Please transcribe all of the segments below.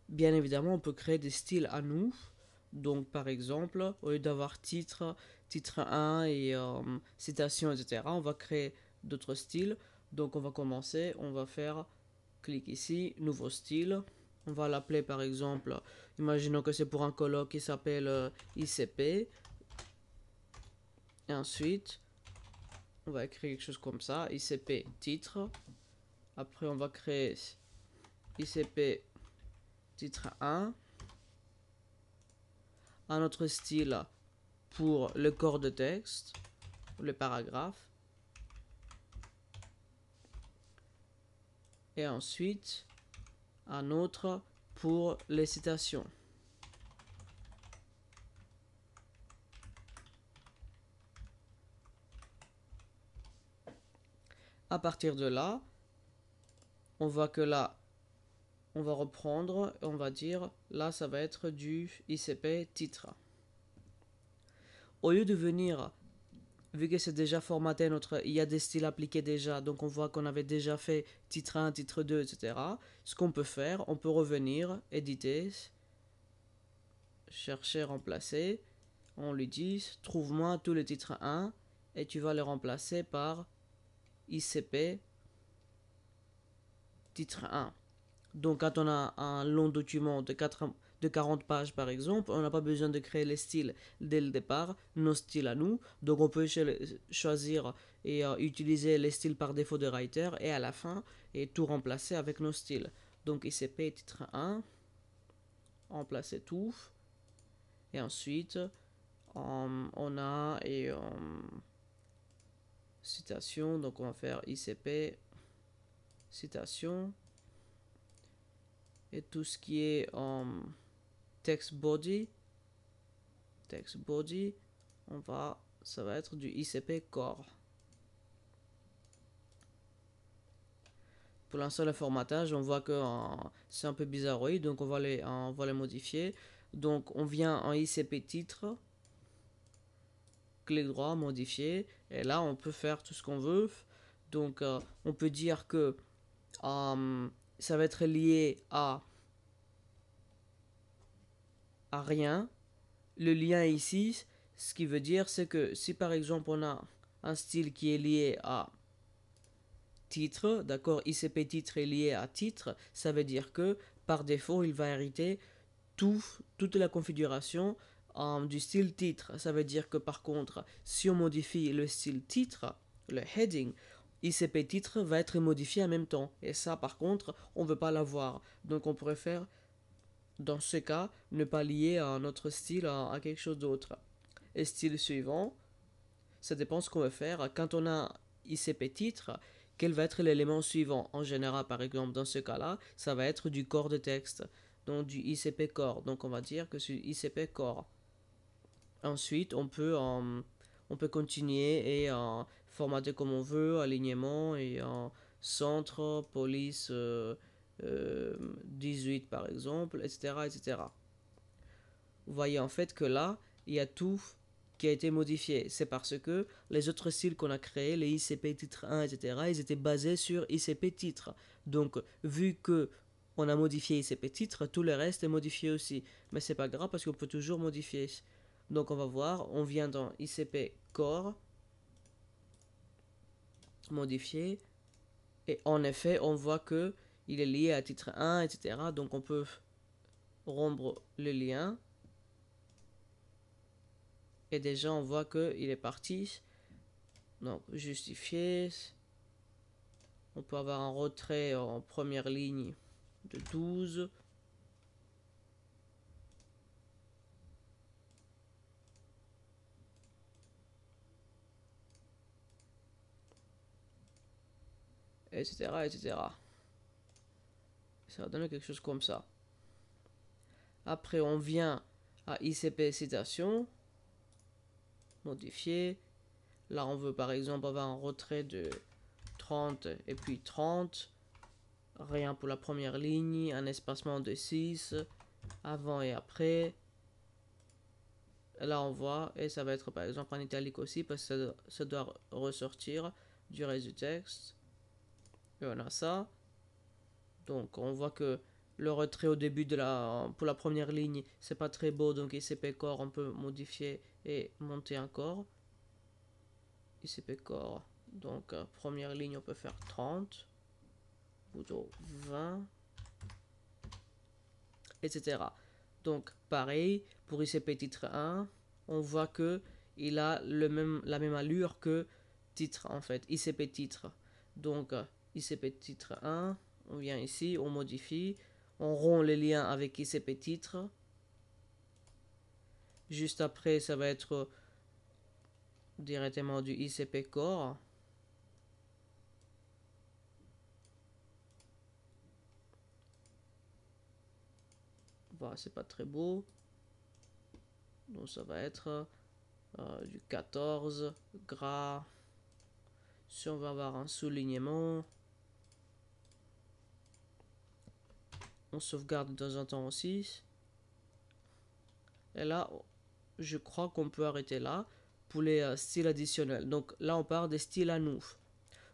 bien évidemment, on peut créer des styles à nous. Donc, par exemple, au lieu d'avoir titre, titre 1 et citation, etc., on va créer d'autres styles. Donc, on va commencer, on va faire clic ici, nouveau style. On va l'appeler par exemple, imaginons que c'est pour un colloque qui s'appelle ICP. Et ensuite, on va écrire quelque chose comme ça, ICP titre. Après, on va créer ICP titre 1. Un autre style pour le corps de texte, le paragraphe. Et ensuite, un autre pour les citations. À partir de là, on voit que là, on va reprendre et on va dire, là, ça va être du ICP titre. Au lieu de venir, vu que c'est déjà formaté, il y a des styles appliqués déjà, donc on voit qu'on avait déjà fait titre 1, titre 2, etc. Ce qu'on peut faire, on peut revenir, éditer, chercher, remplacer. On lui dit, trouve-moi tous les titres 1 et tu vas les remplacer par ICP titre 1. Donc quand on a un long document de 40 pages par exemple, on n'a pas besoin de créer les styles dès le départ, nos styles à nous. Donc on peut choisir et utiliser les styles par défaut de Writer et à la fin et tout remplacer avec nos styles. Donc ICP titre 1, remplacer tout. Et ensuite on a citation, donc on va faire ICP citation. Et tout ce qui est text body, ça va être du ICP core. Pour l'instant, le formatage, on voit que c'est un peu bizarroïde, donc on va les modifier. Donc on vient en ICP titre, clic droit, modifier, et là on peut faire tout ce qu'on veut. Donc on peut dire que ça va être lié à rien. Le lien ici, ce qui veut dire, c'est que si par exemple on a un style qui est lié à titre, d'accord, ICP titre est lié à titre, ça veut dire que par défaut, il va hériter toute la configuration du style titre. Ça veut dire que par contre, si on modifie le style titre, le heading, ICP titre va être modifié en même temps. Et ça, par contre, on ne veut pas l'avoir. Donc on préfère, dans ce cas, ne pas lier un autre style à quelque chose d'autre. Et style suivant, ça dépend ce qu'on veut faire. Quand on a ICP titre, quel va être l'élément suivant? En général, par exemple, dans ce cas-là, ça va être du corps de texte, donc du ICP corps. Donc on va dire que c'est ICP corps. Ensuite, on peut continuer et formater comme on veut, alignement et centre, police 18 par exemple, etc., etc. Vous voyez en fait que là, il y a tout qui a été modifié. C'est parce que les autres styles qu'on a créés, les ICP titre 1, etc., ils étaient basés sur ICP titre. Donc, vu que on a modifié ICP titre, tout le reste est modifié aussi. Mais c'est pas grave parce qu'on peut toujours modifier. Donc, on va voir, on vient dans ICP core, modifier, et en effet, on voit que il est lié à titre 1, etc. Donc, on peut rompre le lien. Et déjà, on voit qu'il est parti. Donc, justifier. On peut avoir un retrait en première ligne de 12. Etc. etc. Ça va donner quelque chose comme ça. Après, on vient à ICP citation. Modifier. Là, on veut par exemple avoir un retrait de 30 et puis 30. Rien pour la première ligne. Un espacement de 6. Avant et après. Là, on voit. Et ça va être par exemple en italique aussi parce que ça doit ressortir du reste du texte. Et on a ça. Donc on voit que le retrait au début pour la première ligne, c'est pas très beau, donc ICP Core, on peut modifier et monter un corps. ICP Core, donc première ligne, on peut faire 30, bouton 20, etc. Donc pareil, pour ICP titre 1, on voit que il a la même allure que titre en fait, ICP titre. Donc ICP titre 1, on vient ici, on modifie, on rompt les liens avec ICP titre. Juste après, ça va être directement du ICP Core. Voilà, c'est pas très beau. Donc ça va être du 14 gras. Si on va avoir un soulignement, on sauvegarde de temps en temps aussi. Et là, je crois qu'on peut arrêter là pour les styles additionnels. Donc là, on part des styles à nous.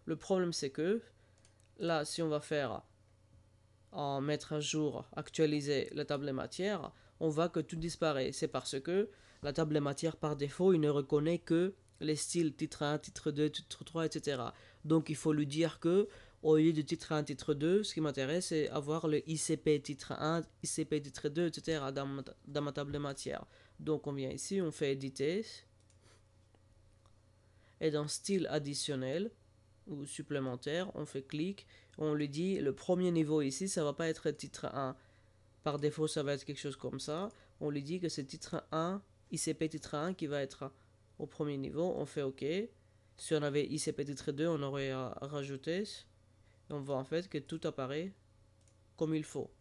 Le problème, c'est que là, si on va faire en mettre à jour, actualiser la table des matières, on voit que tout disparaît. C'est parce que la table des matières, par défaut, il ne reconnaît que les styles titre 1, titre 2, titre 3, etc. Donc il faut lui dire que au lieu de titre 1, titre 2, ce qui m'intéresse, c'est avoir le ICP titre 1, ICP titre 2, etc. dans ma table de matière. Donc on vient ici, on fait éditer. Et dans style additionnel ou supplémentaire, on fait clic. On lui dit le premier niveau ici, ça va pas être titre 1. Par défaut, ça va être quelque chose comme ça. On lui dit que c'est titre 1, ICP titre 1 qui va être au premier niveau. On fait OK. Si on avait ICP titre 2, on aurait à rajouter. Et on voit en fait que tout apparaît comme il faut.